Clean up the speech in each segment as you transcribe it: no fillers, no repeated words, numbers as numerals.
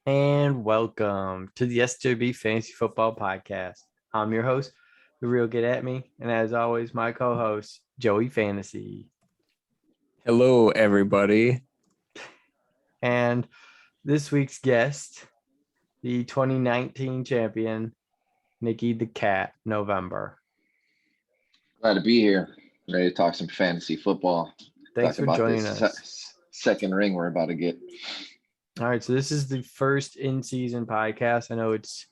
And welcome to the SWB Fantasy Football Podcast. I'm your host, The Real Get At Me, and as always, my co-host, Joey Fantasy. Hello, everybody. And this week's guest, the 2019 champion, Nikki the Cat, November. Glad to be here. Ready to talk some fantasy football. Thanks Talk for about joining this us. second ring we're about to get. All right, so this is the first in-season podcast. I know it's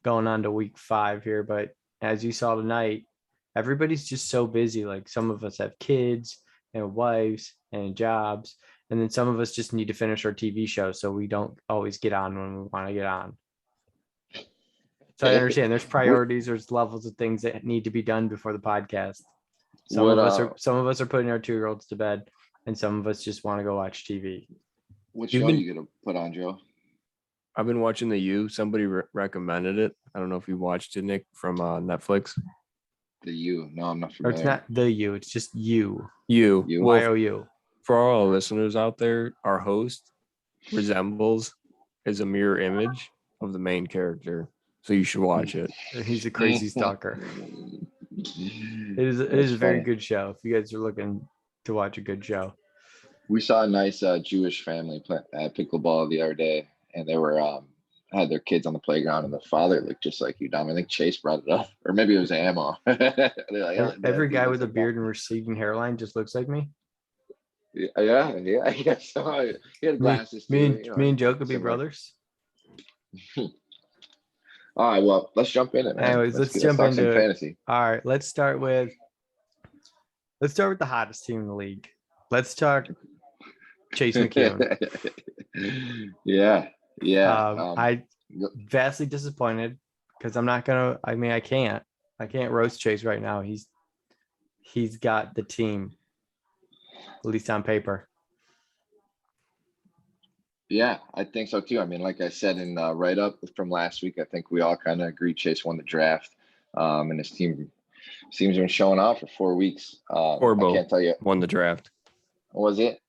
going on to week 5 here, but as you saw tonight, everybody's just so busy. Like some of us have kids and wives and jobs, and then some of us just need to finish our TV show, so we don't always get on when we want to get on. So I understand there's priorities, there's levels of things that need to be done before the podcast. Some of us are putting our 2-year-olds to bed, and some of us just want to go watch TV. What show are you gonna put on, Joe? I've been watching The U. Somebody recommended it. I don't know if you watched it, Nick, from Netflix. The U. No, I'm not Or familiar. it's not The U, it's just You. You. Well, YOU. for all our listeners out there, our host is a mirror image of the main character. So you should watch it. He's a crazy stalker. It is a very good show. If you guys are looking to watch a good show. We saw a nice Jewish family play at pickleball the other day, and they were had their kids on the playground, and the father looked just like you, Dom. I think Chase brought it up, or maybe it was Ammo. Like, every guy with a beard and receding hairline just looks like me. Yeah. So he had glasses. Me and Joe could be brothers. All right, well, let's jump in it, man. Anyways, let's jump into some fantasy. All right, let's start with the hottest team in the league. Let's talk Chase McKeown. Yeah. I vastly disappointed because I can't roast Chase right now. He's got the team, at least on paper. Yeah, I think so too. I mean, like I said in write-up from last week, I think we all kind of agreed Chase won the draft, and his team seems to have been showing off for 4 weeks. I can't tell you. Won the draft. Was it?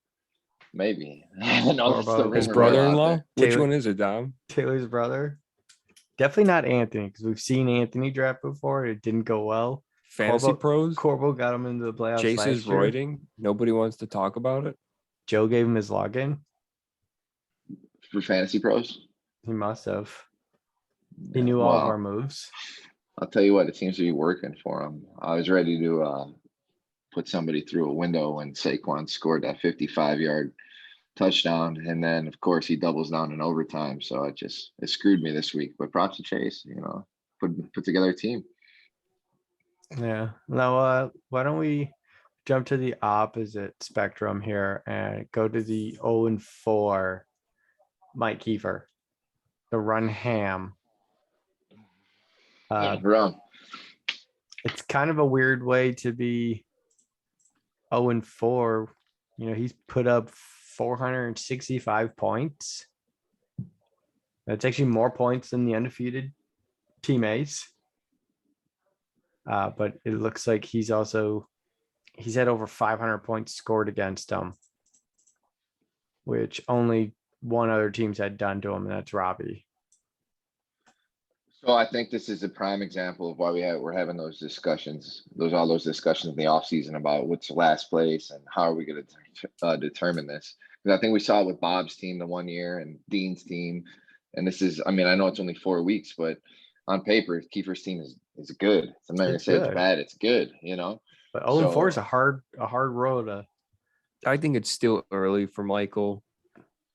Maybe. No, that's the his brother-in-law? Which one is it, Dom? Taylor's brother. Definitely not Anthony, because we've seen Anthony draft before. It didn't go well. Fantasy pros? Corbo got him into the playoffs. Chase is roiding. Nobody wants to talk about it. Joe gave him his login. For Fantasy Pros? He must have. He knew all of our moves. I'll tell you what, it seems to be working for him. I was ready to put somebody through a window when Saquon scored that 55-yard touchdown, and then of course he doubles down in overtime. So it screwed me this week. But props to Chase, put together a team. Yeah. Now, why don't we jump to the opposite spectrum here and go to the 0-4 Mike Kiefer, the run ham. Run. It's kind of a weird way to be 0-4. He's put up 465 points. That's actually more points than the undefeated teammates. But it looks like he's had over 500 points scored against him, which only one other team's had done to him, and that's Robbie. So I think this is a prime example of why we're having those discussions, all those discussions in the offseason about what's last place and how are we going to determine this. Because I think we saw it with Bob's team the 1 year and Dean's team. And this is, I know it's only 4 weeks, but on paper, Kiefer's team is good. I'm not going to say it's bad. It's good, But 0-4 is a hard road. I think it's still early for Michael.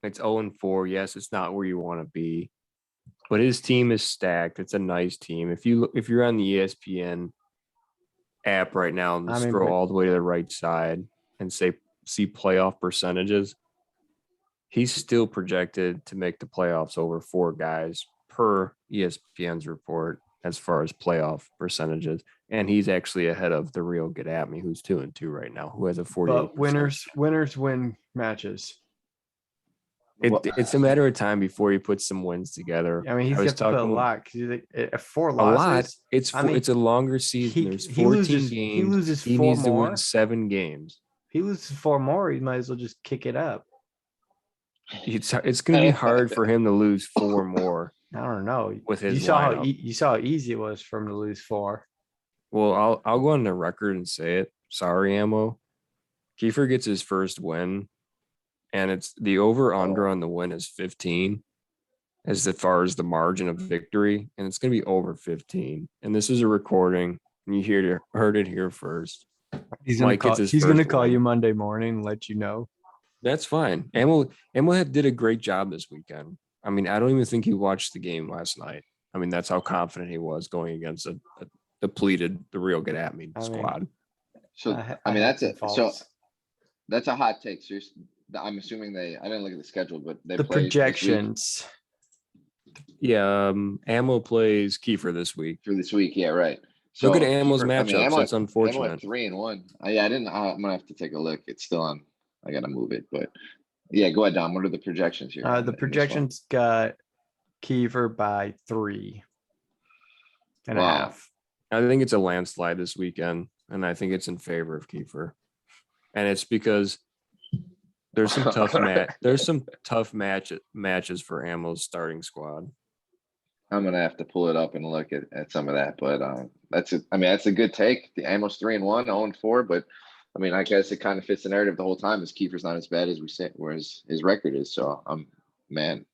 It's 0-4. Yes, it's not where you want to be. But his team is stacked. It's a nice team. If you're on the ESPN app right now and scroll all the way to the right side and see playoff percentages, he's still projected to make the playoffs over 4 guys per ESPN's report as far as playoff percentages. And he's actually ahead of the real Get At Me, who's 2-2 right now, who has a 48%. But winners win matches. It's a matter of time before he puts some wins together. He's got to put a lot. Because 4 losses. A lot. It's a longer season. There's 14 games. He loses 4 more. He needs to more. win 7 games. If he loses 4 more, he might as well just kick it up. It's going to be hard for him to lose 4 more I don't know. with his You saw how lineup. you saw how easy it was for him to lose 4. Well, I'll go on the record and say it. Sorry, Ammo. Kiefer gets his first win, and it's the over/under on the win is 15, as far as the margin of victory, and it's going to be over 15. And this is a recording, and you heard it here first. He's gonna Mike gets his He's gonna first call win. you Monday morning and let you know. That's fine. Ammo did a great job this weekend. I mean, I don't even think he watched the game last night. I mean, that's how confident he was going against a depleted, the real get at me squad. So I mean, that's it. So that's a hot take. So I'm assuming I didn't look at the schedule, but they the play projections. Yeah, Ammo plays Kiefer this week. For this week, yeah, right. So look at Ammo's Kiefer, matchups. That's unfortunate. Ammo 3-1. I didn't. I'm gonna have to take a look. It's still on. I gotta move it, but yeah, go ahead, Dom. What are the projections here? The projections got Kiefer by 3.5. I think it's a landslide this weekend, and I think it's in favor of Kiefer. And it's because there's some tough matches for Ammo's starting squad. I'm gonna have to pull it up and look at some of that, but that's it. I mean, that's a good take. The Ammo's 3-1, 0-4, but I mean, I guess it kind of fits the narrative the whole time. Is Kiefer's not as bad as we say, whereas his record is. So, man,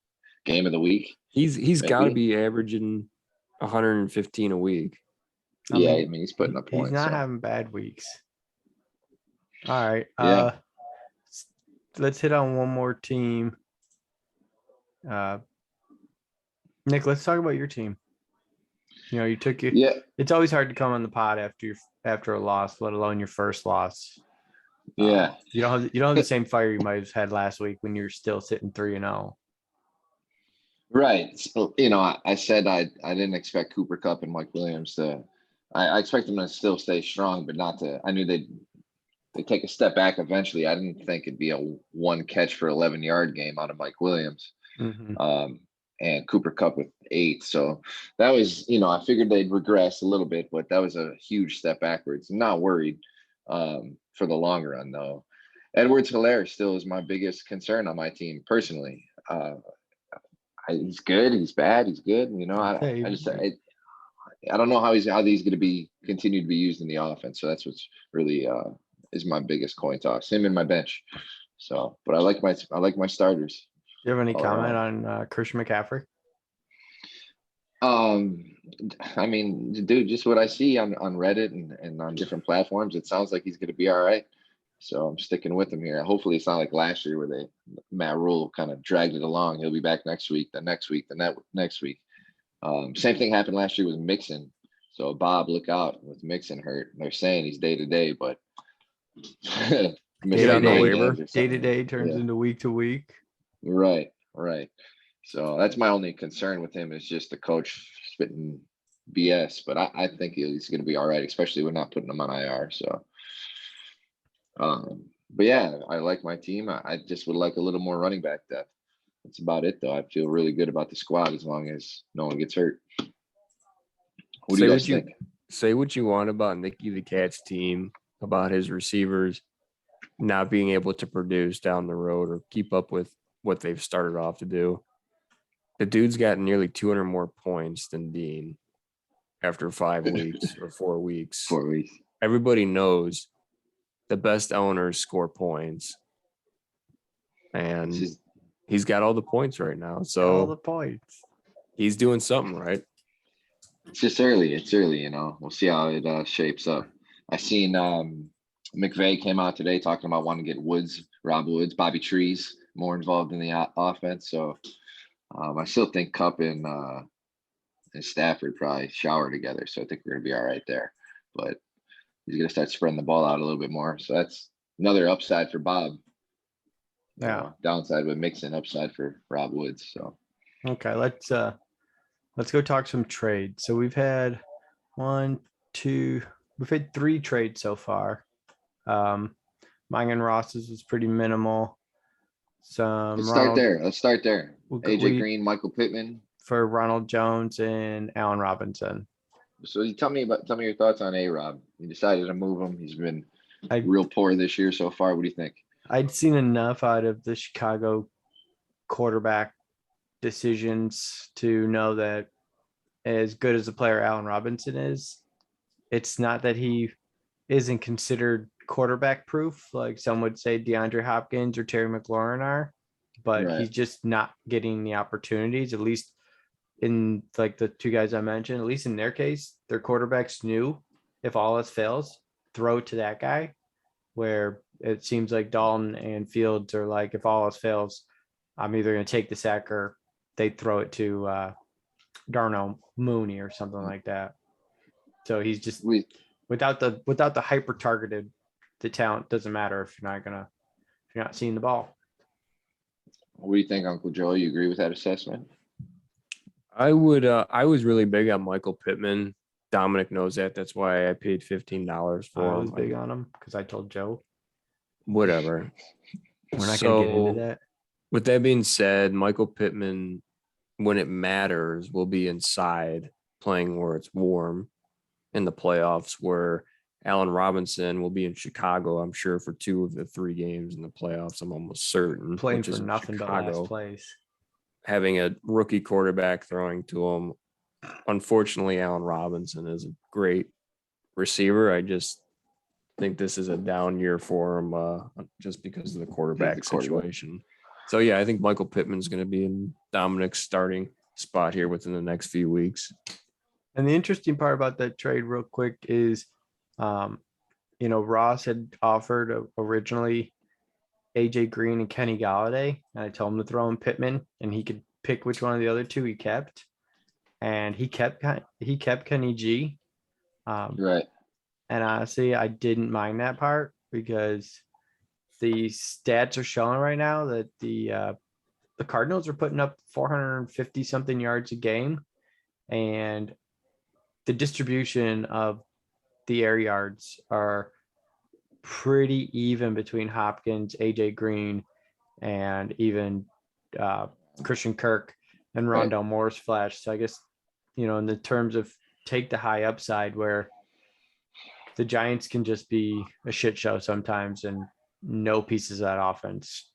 game of the week. He's got to be averaging 115 a week. I mean, he's putting up points. He's not having bad weeks. All right. Yeah. Let's hit on one more team. Nick, let's talk about your team. You know, Yeah. It's always hard to come on the pod after a loss, let alone your first loss. Yeah. You don't have the same fire you might have had last week when you're still sitting 3-0. Right. So, I said I didn't expect Cooper Kupp and Mike Williams to. I expect them to still stay strong, but not to. I knew they'd take a step back eventually. I didn't think it'd be a 1 catch for 11-yard game out of Mike Williams. Mm-hmm. And Cooper Kupp with 8. So that was, I figured they'd regress a little bit, but that was a huge step backwards. I'm not worried for the long run, though. Edwards-Helaire still is my biggest concern on my team personally. He's good. He's bad. He's good. I don't know how he's going to be continued to be used in the offense. So that's what's really is my biggest coin toss. Him and my bench. So, but I like my starters. Do you have any comment on Christian McCaffrey? I mean, dude, just what I see on Reddit and on different platforms, it sounds like he's going to be all right. So I'm sticking with him here. Hopefully it's not like last year where Matt Rule kind of dragged it along. He'll be back next week, the next week, next week. Same thing happened last year with Mixon. So Bob, look out with Mixon hurt. They're saying he's day to day, but day to day turns into week to week. Right. So that's my only concern with him is just the coach spitting BS. But I think he's going to be all right, especially with not putting him on IR. So, but yeah, I like my team. I just would like a little more running back depth. That's about it, though. I feel really good about the squad as long as no one gets hurt. What do you guys think? Say what you want about Nicky the Cat's team, about his receivers not being able to produce down the road or keep up with what they've started off to do. The dude's got nearly 200 more points than Dean after 5 weeks or 4 weeks. 4 weeks. Everybody knows the best owners score points. And he's got all the points right now. So all the points. He's doing something right. It's just early. We'll see how it shapes up. I seen McVay came out today talking about wanting to get Rob Woods, Bobby Trees more involved in the offense. So I still think Kupp and Stafford probably shower together. So I think we're going to be all right there. But he's going to start spreading the ball out a little bit more. So that's another upside for Bob. Yeah. Downside with Mixon, upside for Rob Woods. So okay, let's go talk some trades. So we've had 3 trades so far. Mine and Ross's was pretty minimal. Let's start there. AJ Green, Michael Pittman for Ronald Jones and Allen Robinson. So you tell me your thoughts on A-Rob. You decided to move him. He's been real poor this year so far. What do you think? I'd seen enough out of the Chicago quarterback decisions to know that as good as the player Allen Robinson is, it's not that he isn't considered quarterback proof, like some would say DeAndre Hopkins or Terry McLaurin are, but Right. he's just not getting the opportunities, at least in like the two guys I mentioned, at least in their case, their quarterbacks knew if all else fails, throw to that guy, where it seems like Dalton and Fields are like, if all else fails, I'm either going to take the sack or they throw it to Darnell Mooney or something like that. So he's just without the hyper targeted, the talent doesn't matter if you're not seeing the ball. What do you think, Uncle Joe? You agree with that assessment? I would. I was really big on Michael Pittman. Dominic knows that. That's why I paid $15 for I him. was big on him because I told Joe. Whatever. We're not going to get into that. With that being said, Michael Pittman, when it matters, will be inside playing where it's warm in the playoffs, where Allen Robinson will be in Chicago, I'm sure, for 2 of the 3 games in the playoffs. I'm almost certain. Playing for nothing but last place. Having a rookie quarterback throwing to him. Unfortunately, Allen Robinson is a great receiver. I just think this is a down year for him just because of the quarterback situation. So, yeah, I think Michael Pittman's going to be in Dominic's starting spot here within the next few weeks. And the interesting part about that trade real quick is, Ross had offered originally AJ Green and Kenny Galladay. And I told him to throw in Pittman and he could pick which one of the other 2 he kept. And he kept Kenny G. Right. And honestly, I didn't mind that part because the stats are showing right now that the Cardinals are putting up 450 something yards a game, and the distribution of the air yards are pretty even between Hopkins, AJ Green, and even Christian Kirk and Rondell Moore's flash. So I guess, in the terms of take the high upside where the Giants can just be a shit show sometimes and no pieces of that offense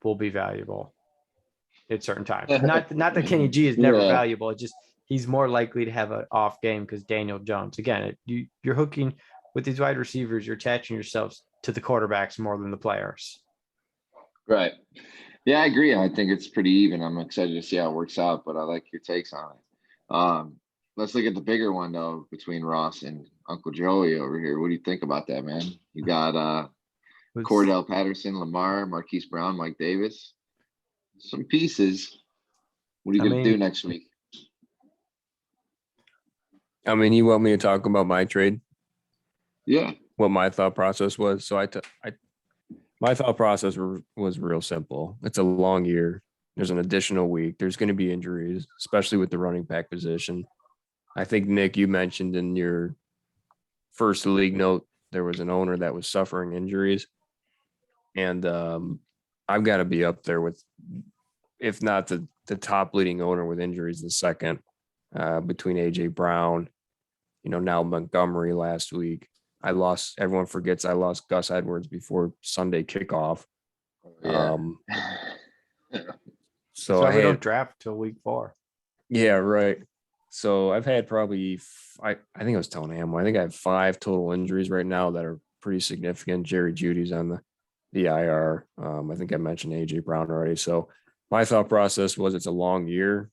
will be valuable at certain times. Not that Kenny G is never valuable. It's just he's more likely to have an off game because Daniel Jones. Again, you're hooking with these wide receivers. You're attaching yourselves to the quarterbacks more than the players. Right. Yeah, I agree. I think it's pretty even. I'm excited to see how it works out, but I like your takes on it. Let's look at the bigger one, though, between Ross and Uncle Joey over here. What do you think about that, man? You got Cordell Patterson, Lamar, Marquise Brown, Mike Davis. Some pieces. What are you going to do next week? You want me to talk about my trade? Yeah. What my thought process was. So my thought process was real simple. It's a long year. There's an additional week. There's going to be injuries, especially with the running back position. I think, Nick, you mentioned in your first league note, there was an owner that was suffering injuries. And I've got to be up there with, if not the top leading owner with injuries, the second, between AJ Brown, now Montgomery last week. Everyone forgets I lost Gus Edwards before Sunday kickoff. Yeah. So we don't draft till week 4. Yeah, right. So I've had probably, I think I was telling Ammo, I think I have 5 total injuries right now that are pretty significant. Jerry Judy's on the IR. I think I mentioned AJ Brown already. So my thought process was it's a long year.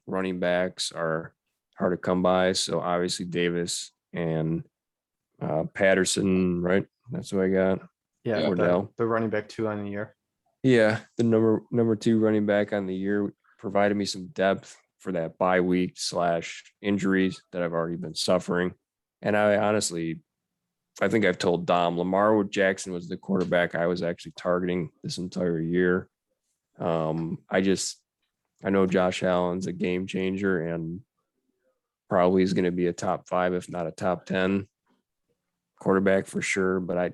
Running backs are hard to come by. So obviously Davis and Patterson, right? That's what I got. Yeah, Cordell. The running back 2 on the year. Yeah, the number 2 running back on the year provided me some depth for that bye week / injuries that I've already been suffering. And I think I've told Dom, Lamar Jackson was the quarterback I was actually targeting this entire year. I know Josh Allen's a game changer and probably is going to be a top 5, if not a top 10 quarterback for sure. But I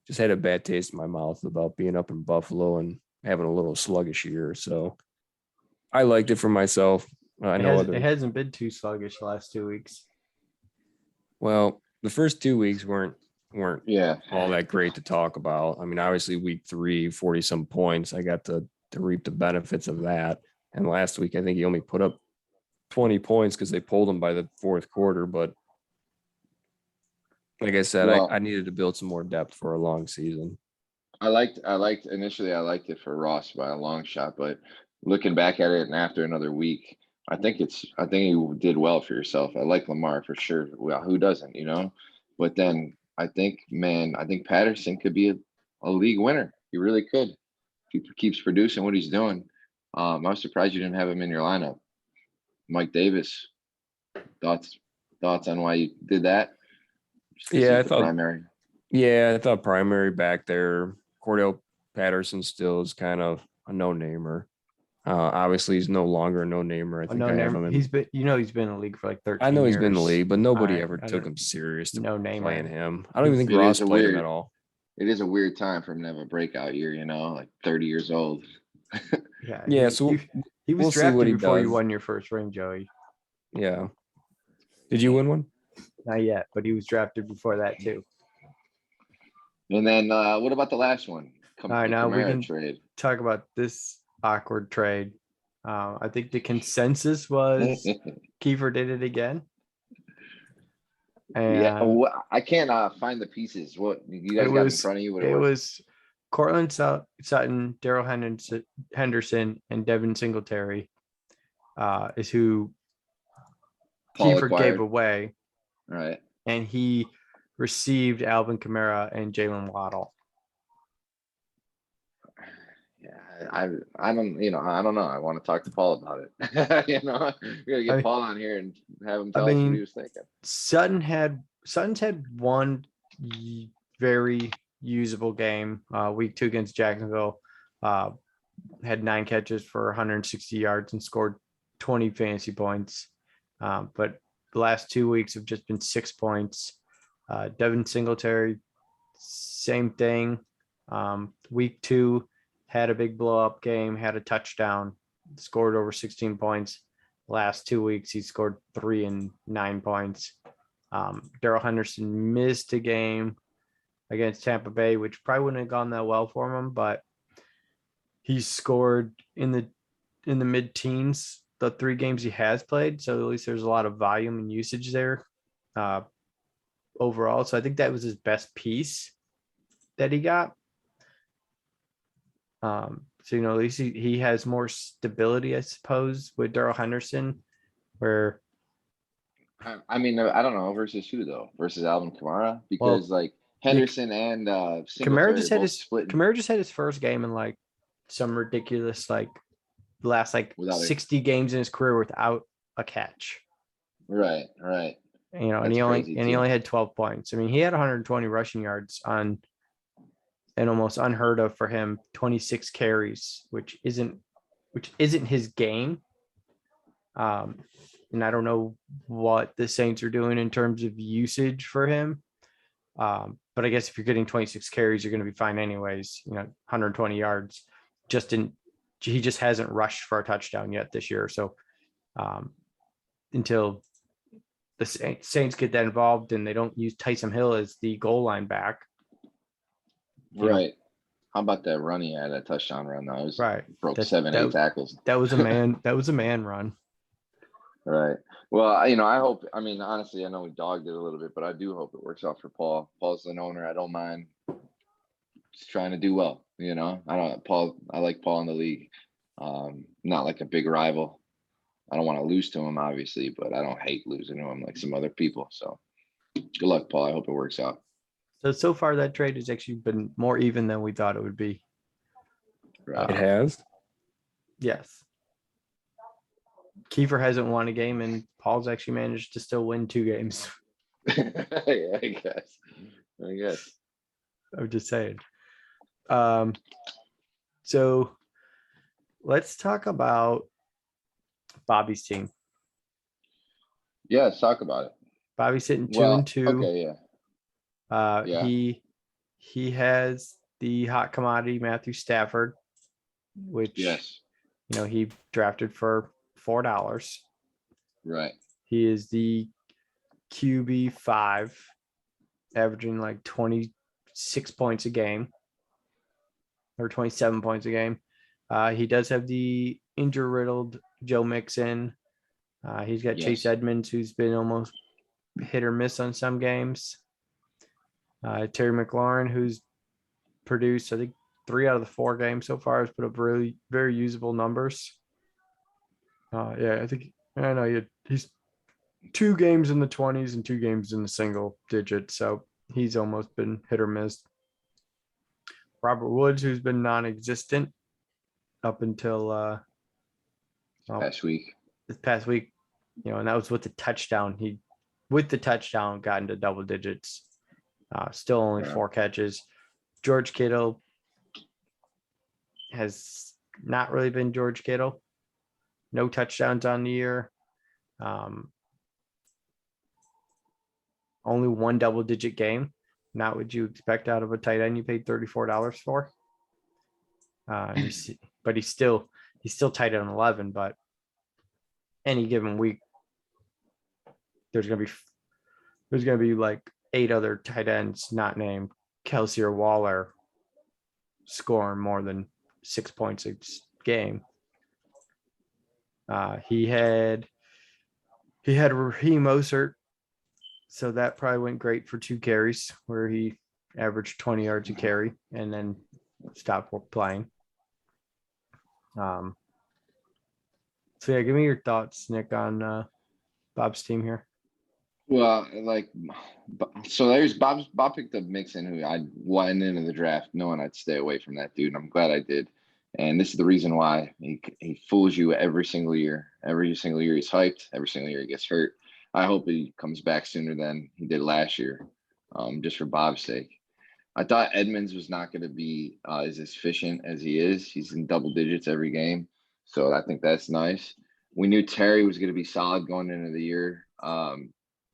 just had a bad taste in my mouth about being up in Buffalo and having a little sluggish year. So I liked it for myself. It hasn't been too sluggish the last 2 weeks. Well, the first 2 weeks weren't Yeah. all that great to talk about. Obviously week 3, 40 some points. I got the to reap the benefits of that. And last week, I think he only put up 20 points because they pulled him by the fourth quarter. But like I said, Well, I needed to build some more depth for a long season. initially I liked it for Ross by a long shot, but looking back at it and after another week, I think you did well for yourself. I like Lamar for sure. Well, who doesn't, you know? But then I think Patterson could be a league winner. He really could. If he keeps producing what he's doing. I was surprised you didn't have him in your lineup. Mike Davis, thoughts on why you did that? Yeah, I thought primary. Yeah, I thought primary back there. Cordell Patterson still is kind of a no-namer. Obviously, he's no longer a no-namer. I think I have him in. He's been in the league for like 13 I know years. he's been in the league, but nobody Alright, ever I took don't- him serious to no namer. playing him. I don't even think It Ross is a played him weird- at all. It is a weird time for him to have a breakout year, you know, like 30 years old. Yeah. Yeah, so he was we'll see drafted what he before you does. won your first ring, Joey. Yeah. Did you win one? Not yet, but he was drafted before that too. And then what about the last one? All right, now we Kamara can trade. talk about this awkward trade. I think the consensus was Kiefer did it again. And Yeah, I can't find the pieces. What you guys got in front of you? What it was Cortland Sutton, Daryl Henderson, and Devin Singletary is who Paul Kiefer acquired. gave away. Right. And he received Alvin Kamara and Jalen Waddle. Yeah, I don't know. I want to talk to Paul about it. We gotta get Paul on here and have him tell us what he was thinking. Sutton's had one very usable game, week 2 against Jacksonville. Had 9 catches for 160 yards and scored 20 fantasy points. But the last 2 weeks have just been 6 points. Devin Singletary, same thing. Week 2 had a big blow up game, had a touchdown, scored over 16 points. Last 2 weeks, he scored 3 and 9 points. Daryl Henderson missed a game against Tampa Bay, which probably wouldn't have gone that well for him, but he scored in the mid-teens the 3 games he has played. So at least there's a lot of volume and usage there overall. So I think that was his best piece that he got. So at least he has more stability, I suppose, with Daryl Henderson, where I don't know versus who though, versus Alvin Kamara, because Henderson and Kamara just had his first game in like some ridiculous last 60 games in his career without a catch. Right. And he only had 12 points. I mean, he had 120 rushing yards on an almost unheard of for him 26 carries, which isn't his game. And I don't know what the Saints are doing in terms of usage for him. But I guess if you're getting 26 carries, you're going to be fine anyways. 120 yards. He just hasn't rushed for a touchdown yet this year. So until the Saints get that involved and they don't use Taysom Hill as the goal line back. Right. How about that run he had, that touchdown run? That was right. Broke 7-8 tackles. That was a man run. Right. Well, I hope, honestly, I know we dogged it a little bit, but I do hope it works out for Paul. Paul's an owner. I don't mind just trying to do well. I like Paul in the league. Not like a big rival. I don't want to lose to him, obviously, but I don't hate losing to him like some other people. So good luck, Paul. I hope it works out. So far that trade has actually been more even than we thought it would be. Right. It has? Yes. Kiefer hasn't won a game and Paul's actually managed to still win 2 games. Yeah, I guess. I'm just saying. So let's talk about Bobby's team. Yeah, let's talk about it. Bobby's sitting 2-2. Okay, yeah. He has the hot commodity Matthew Stafford, which he drafted for $4. Right. He is the QB5, averaging like 26 points a game or 27 points a game. He does have the injury-riddled Joe Mixon. He's got Chase Yes. Edmonds, who's been almost hit or miss on some games. Terry McLaurin, who's produced, I think, 3 out of the 4 games so far, has put up really very usable numbers. I think I know he's 2 games in the 20s and 2 games in the single digits, so he's almost been hit or miss. Robert Woods, who's been non-existent up until Last week. this past week, and that was with the touchdown. He got into double digits. Still only 4 catches. George Kittle has not really been George Kittle. No touchdowns on the year. Only 1 double-digit game. Not what you expect out of a tight end you paid $34 for. But he's still tight end 11. But any given week, there's gonna be like 8 other tight ends not named Kelsey or Waller scoring more than 6 points a game. He had Raheem Mostert, so that probably went great for 2 carries where he averaged 20 yards a carry and then stopped playing. So yeah, give me your thoughts, Nick, on Bob's team here. Well, so there's Bob picked up Mixon, who I went into the draft knowing I'd stay away from that dude, and I'm glad I did. And this is the reason why he fools you every single year. Every single year he's hyped. Every single year he gets hurt. I hope he comes back sooner than he did last year, just for Bob's sake. I thought Edmonds was not going to be as efficient as he is. He's in double digits every game, so I think that's nice. We knew Terry was going to be solid going into the year.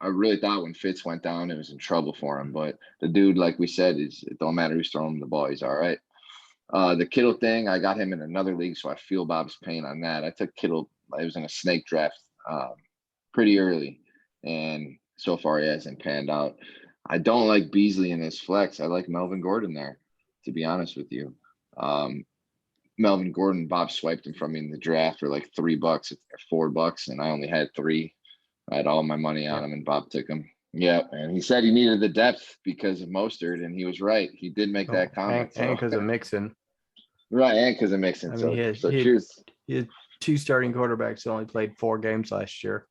I really thought when Fitz went down, it was in trouble for him. But the dude, like we said, it don't matter who's throwing him the ball, he's all right. The Kittle thing, I got him in another league, so I feel Bob's pain on that. I took Kittle, it was in a snake draft pretty early, and so far he hasn't panned out. I don't like Beasley in his flex. I like Melvin Gordon there, to be honest with you. Melvin Gordon, Bob swiped him from me in the draft for like $3 or $4, and I only had 3. I had all my money on him, and Bob took him. Yeah, and he said he needed the depth because of Mostert, and he was right. He did make that comment. And because of Mixon. Right, and because of Mixon. I mean, cheers. He had 2 starting quarterbacks that only played 4 games last year.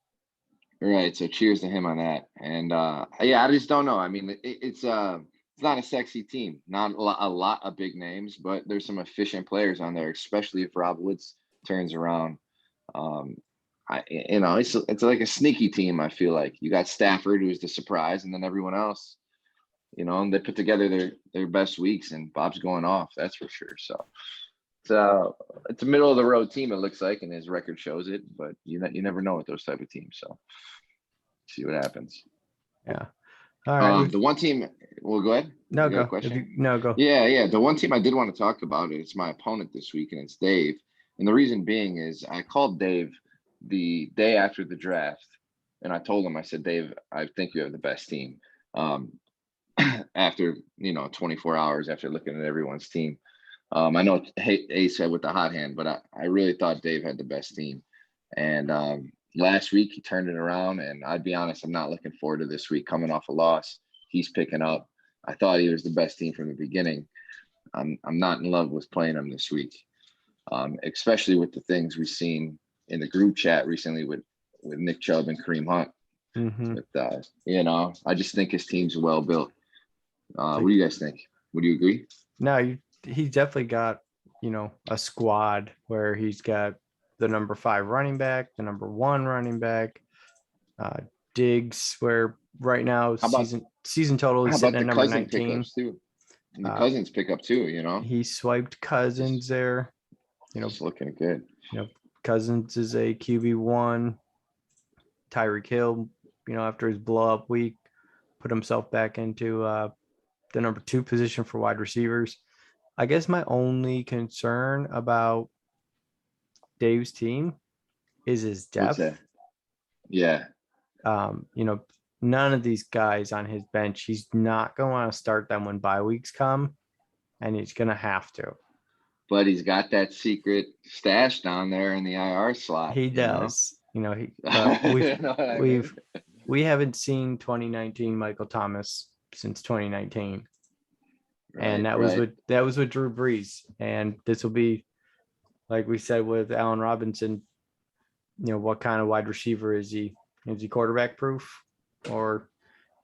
Right, so cheers to him on that. And I just don't know. I mean, it's not a sexy team, not a lot of big names, but there's some efficient players on there, especially if Rob Woods turns around. It's like a sneaky team. I feel like you got Stafford, who's the surprise, and then everyone else, they put together their best weeks, and Bob's going off. That's for sure. So it's a middle of the road team, it looks like, and his record shows it. But you never know with those type of teams. So see what happens. Yeah. All right. The one team. Well, go ahead. No, go. Go. Yeah. The one team I did want to talk about, it's my opponent this week, and it's Dave. And the reason being is I called Dave the day after the draft, and I told him, I said, Dave, I think you have the best team. After 24 hours after looking at everyone's team, I know Ace said with the hot hand, but I really thought Dave had the best team. And last week he turned it around, and I'd be honest, I'm not looking forward to this week. Coming off a loss, he's picking up. I thought he was the best team from the beginning. I'm not in love with playing him this week, especially with the things we've seen in the group chat recently with Nick Chubb and Kareem Hunt. Mm-hmm. But, I just think his team's well built. What do you guys think? Would you agree? No, he's definitely got, a squad where he's got the number 5 running back, the number 1 running back, Diggs, where right now season total is sitting at number 19. Too? And the Cousins pick up too, He swiped Cousins there. It's looking good. Cousins is a QB1. Tyreek Hill, after his blow up week, put himself back into the number 2 position for wide receivers. I guess my only concern about Dave's team is his depth. Yeah. None of these guys on his bench, he's not going to want to start them when bye weeks come, and he's going to have to. but he's got that secret stash down there in the IR slot. He you know? does. But You know what I mean? we haven't seen 2019 Michael Thomas since 2019. And that was with Drew Brees. And this will be, like we said with Allen Robinson, what kind of wide receiver is he? Is he quarterback proof? Or,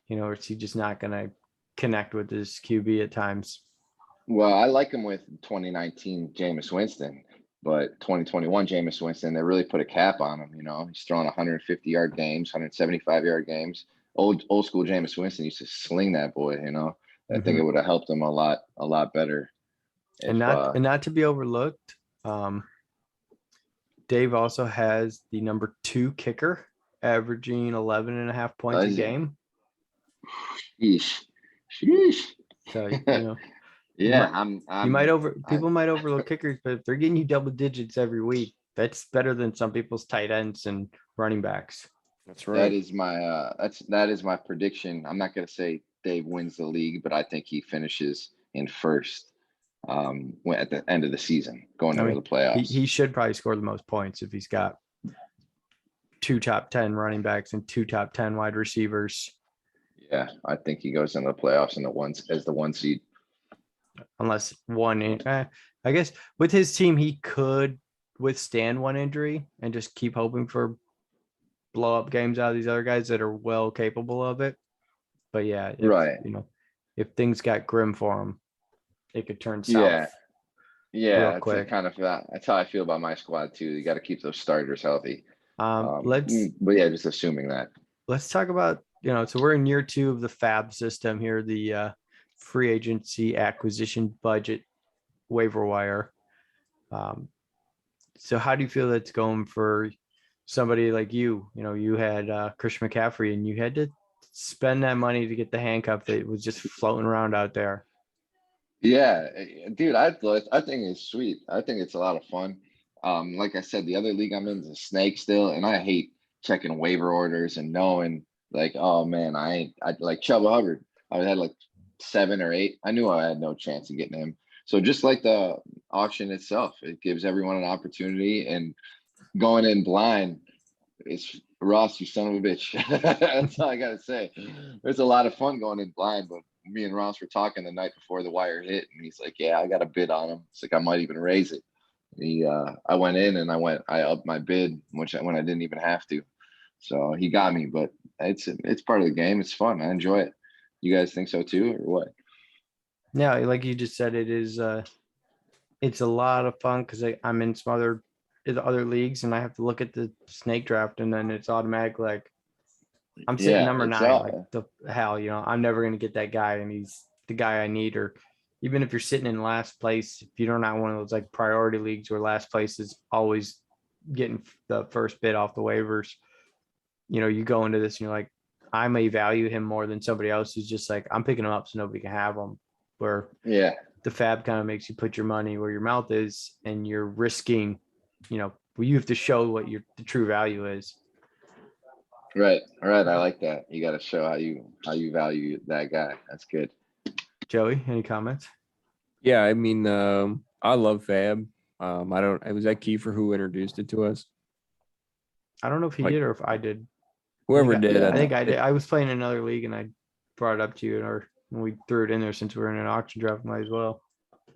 is he just not going to connect with his QB at times? Well, I like him with 2019 Jameis Winston, but 2021 Jameis Winston, they really put a cap on him. He's throwing 150-yard games, 175-yard games. Old school Jameis Winston used to sling that boy. I think it would have helped him a lot better. And not to be overlooked, Dave also has the number 2 kicker, averaging 11.5 points a game. Sheesh. So yeah, people might overlook kickers, but if they're getting you double digits every week, that's better than some people's tight ends and running backs. That's right. That is my prediction. I'm not going to say Dave wins the league, but I think he finishes in first at the end of the season, going into the playoffs. He should probably score the most points if he's got 2 top 10 running backs and 2 top 10 wide receivers. Yeah, I think he goes into the playoffs as the 1 seed. Unless I guess with his team, he could withstand one injury and just keep hoping for blow up games out of these other guys that are well capable of it. But yeah, if things got grim for him, it could turn south. Yeah, that's how I feel about my squad too. You got to keep those starters healthy. But yeah, just assuming that. Let's talk about so we're in year 2 of the FAB system here, the free agency acquisition budget waiver wire. So how do you feel that's going for somebody like you? You had Chris McCaffrey, and you had to spend that money to get the handcuff that was just floating around out there. Yeah, dude, I think it's sweet. I think it's a lot of fun. Like I said, the other league I'm in is a snake still, and I hate checking waiver orders and knowing like, oh man, I like Chuba Hubbard. I had like 7 or 8. I knew I had no chance of getting him. So just like the auction itself, it gives everyone an opportunity, and going in blind, it's Ross, you son of a bitch. That's all I gotta say. There's a lot of fun going in blind, but me and Ross were talking the night before the wire hit, and he's like, yeah, I got a bid on him. It's like, I might even raise it. I went in and I upped my bid, when I didn't even have to. So he got me, but it's part of the game. It's fun. I enjoy it. You guys think so too, or what? Yeah, like you just said, it's a lot of fun because I'm in some other leagues, and I have to look at the snake draft, and then it's automatic like I'm sitting number 9. Like the hell, I'm never gonna get that guy, and he's the guy I need. Or even if you're sitting in last place, if you're not one of those like priority leagues where last place is always getting the first bid off the waivers, you go into this and you're like, I may value him more than somebody else who's just like, I'm picking him up so nobody can have him. Where the FAB kind of makes you put your money where your mouth is, and you're risking, you have to show what the true value is. Right. I like that. You got to show how you value that guy. That's good. Joey, any comments? Yeah, I mean, I love FAB. Was that Kiefer who introduced it to us? I don't know if he did or if I did. Whoever did. I think I did. I was playing in another league and I brought it up to you, or we threw it in there since we're in an auction draft, might as well.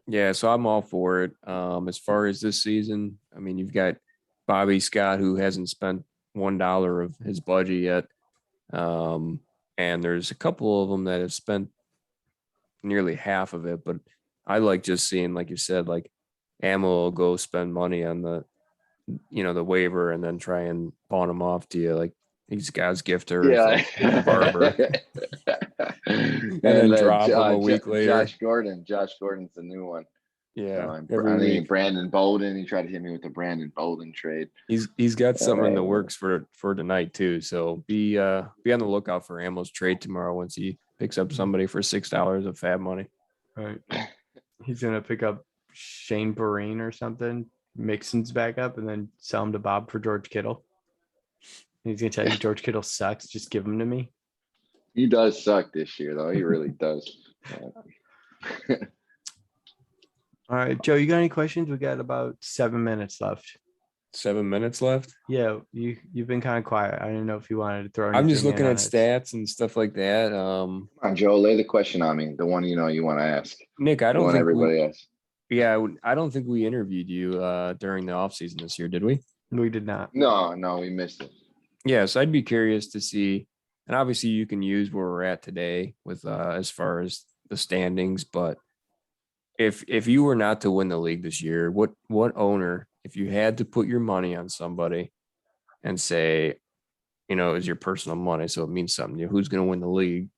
Yeah, so I'm all for it. As far as this season, I mean, you've got Bobby Scott, who hasn't spent $1 of his budget yet. And there's a couple of them that have spent nearly half of it, but I like just seeing, like you said, like Ammo will go spend money on the waiver and then try and pawn him off to you. Like he's God's gift to earth, like the barber. and then drop him a week later. Josh Gordon's the new one. Yeah. Brandon Bolden. He tried to hit me with the Brandon Bolden trade. He's got something in the works for tonight too. So be on the lookout for Ammo's trade tomorrow once he picks up somebody for $6 of FAB money. Right. He's gonna pick up Shane Vereen or something. Mixon's back up, and then sell him to Bob for George Kittle. And he's gonna tell you George Kittle sucks. Just give him to me. He does suck this year, though. He really does. All right, Joe, you got any questions? We got about 7 minutes left. 7 minutes left. Yeah, you've been kind of quiet. I didn't know if you wanted to throw anything I'm just looking in at on it. stats and stuff like that. Come on, Joe, lay the question on me. The one you know you want to ask. Nick, I The don't one think everybody asks. I don't think we interviewed you during the offseason this year, did we? We did not. No, we missed it. Yeah, so I'd be curious to see, and obviously you can use where we're at today with as far as the standings, but if you were not to win the league this year, what owner, if you had to put your money on somebody and say, you know, is your personal money, so it means something to you, who's going to win the league,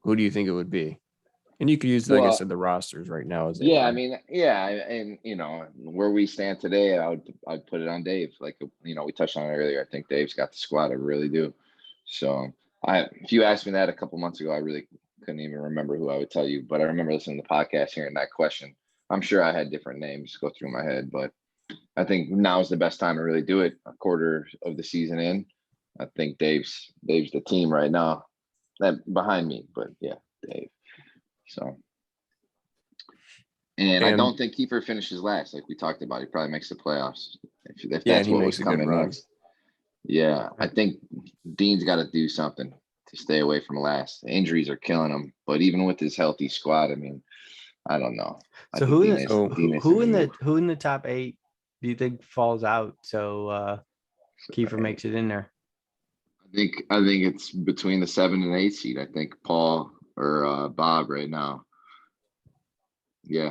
who do you think it would be? And you could use, like I said, the rosters right now. Yeah, I mean, yeah, and you know where we stand today, I'd put it on Dave. Like you know, we touched on it earlier. I think Dave's got the squad. I really do. So if you asked me that a couple months ago, I really couldn't even remember who I would tell you. But I remember listening to the podcast, hearing that question. I'm sure I had different names go through my head, but I think now is the best time to really do it. A quarter of the season in, I think Dave's the team right now. That behind me, but yeah, Dave. So, and I don't think Kiefer finishes last, like we talked about. He probably makes the playoffs if that's what was coming next. Yeah, I think Dean's got to do something to stay away from last. The injuries are killing him, but even with his healthy squad, I mean, I don't know. So who in the top 8 do you think falls out? So Kiefer makes it in there. I think it's between the 7 and 8 seed. I think Paul or Bob right now. Yeah,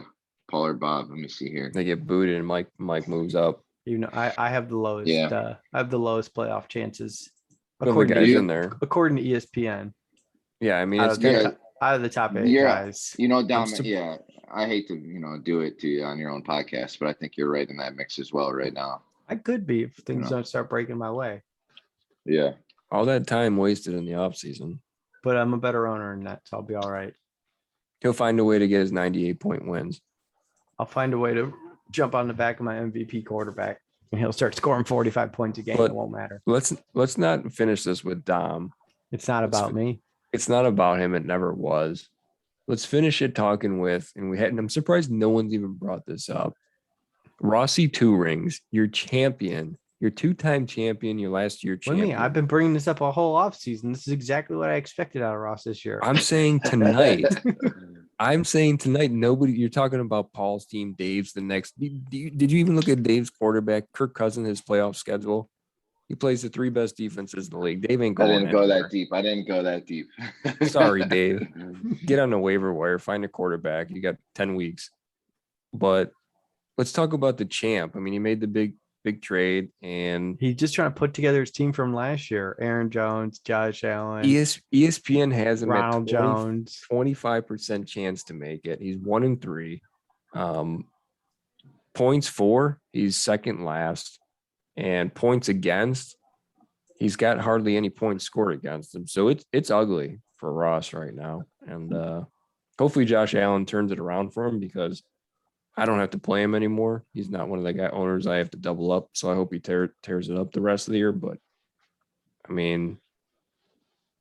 Paul or Bob. Let me see here. They get booted and Mike moves up. You know, I have the lowest. Yeah. I have the lowest playoff chances according to ESPN. Yeah, I mean, out of the top 8 guys. You know, Dom. Yeah, I hate to do it to you on your own podcast, but I think you're right in that mix as well right now. I could be if things don't start breaking my way. Yeah. All that time wasted in the offseason. But I'm a better owner than that, so I'll be all right. He'll find a way to get his 98-point wins. I'll find a way to jump on the back of my MVP quarterback, and he'll start scoring 45 points a game. It won't matter. Let's not finish this with Dom. It's not about me. It's not about him. It never was. Let's finish it talking with, and I'm surprised no one's even brought this up. Rossi 2 rings, your champion. Your 2-time champion, your last year champion. What do you mean? I've been bringing this up a whole offseason. This is exactly what I expected out of Ross this year. I'm saying tonight. Nobody. You're talking about Paul's team. Dave's the next. Did you even look at Dave's quarterback, Kirk Cousins, his playoff schedule? He plays the 3 best defenses in the league. Dave ain't going. I didn't go that deep. Sorry, Dave. Get on the waiver wire. Find a quarterback. You got 10 weeks. But let's talk about the champ. I mean, he made the big trade, and he's just trying to put together his team from last year. Aaron Jones, Josh Allen. ESPN has him Ronald at Jones. 25% chance to make it. He's 1-3. Points for, he's second last, and points against, he's got hardly any points scored against him. So it's ugly for Ross right now, and hopefully Josh Allen turns it around for him, because I don't have to play him anymore. He's not one of the owners I have to double up. So I hope he tears it up the rest of the year. But I mean,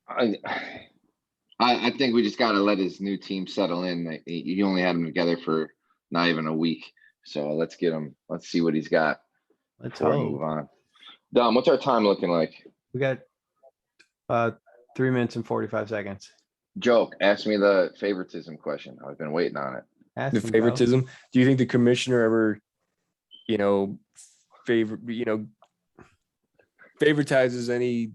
I think we just got to let his new team settle in. You only had him together for not even a week. So let's get him. Let's see what he's got. Let's move on. Dom, what's our time looking like? We got 3 minutes and 45 seconds. Joke. Ask me the favoritism question. I've been waiting on it. The favoritism. Do you think the commissioner ever, favoritizes any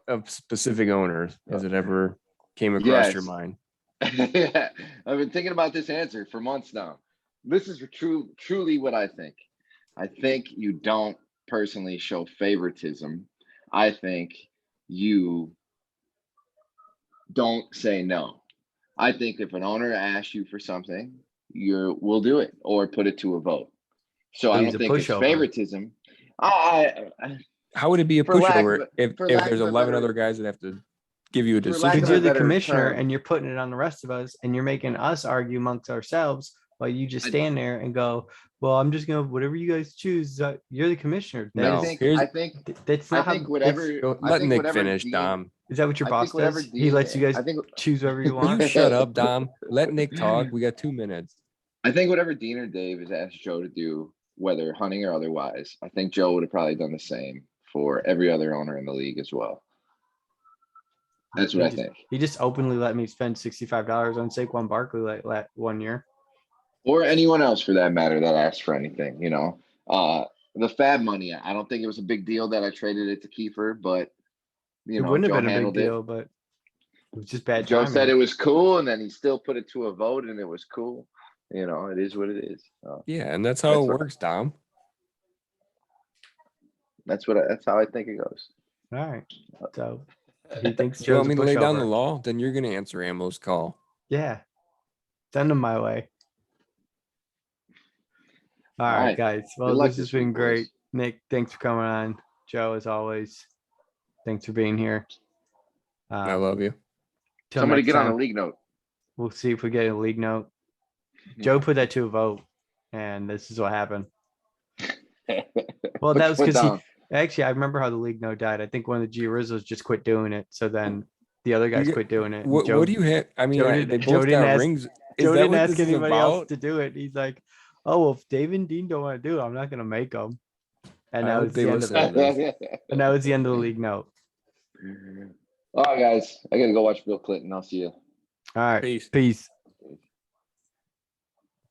of specific owners? Has it ever came across your mind? I've been thinking about this answer for months now. This is truly what I think. I think you don't personally show favoritism. I think you don't say no. I think if an owner asks you for something, we'll do it or put it to a vote. So I don't think it's favoritism. How would it be a pushover if there's 11 other guys that have to give you a decision? Because you're the commissioner and you're putting it on the rest of us, and you're making us argue amongst ourselves while you just stand there and go, well, I'm just going to, whatever you guys choose, you're the commissioner. No, I think whatever. Let Nick finish, Dom. Is that what your boss does? He lets you guys choose whatever you want? You shut up, Dom. Let Nick talk. We got 2 minutes. I think whatever Dean or Dave has asked Joe to do, whether hunting or otherwise, I think Joe would have probably done the same for every other owner in the league as well. That's what I think. He just openly let me spend $65 on Saquon Barkley like 1 year. Or anyone else for that matter that asked for anything, you know. The Fab money, I don't think it was a big deal that I traded it to Kiefer, but you It know, wouldn't Joe have been a big handled it. deal, but it was just bad Joe timing. said it was cool, and then he still put it to a vote, and it was cool. You know, it is what it is. Yeah, and that's how That's it what- works, Dom. That's how I think it goes. All right. So he thinks You want Joe's me a to lay down the pushover. law? Then you're gonna answer Amo's call. Yeah. Send him my way. All right, right. guys. Good Well, luck this has this week, been boys. great. Nick, thanks for coming on. Joe, as always, thanks for being here. I love you. Till Somebody next get on time, a league note. we'll see if we get a league note. Joe put that to a vote, and this is what happened. Well, that was because actually, I remember how the league note died. I think one of the G Rizzos just quit doing it. So then the other guys quit doing it. and What Joe, do you have? I mean, Joe they didn't- both Joe didn't got ask- rings. Joe Is that didn't what ask this is anybody else about? to do it. He's like, "Oh, well, if Dave and Dean don't want to do it, I'm not going to make them." And I that hope was they the end of listen to it. this. And that was the end of the league note. All right, guys. I gotta go watch Bill Clinton. I'll see you. All right, Peace. peace.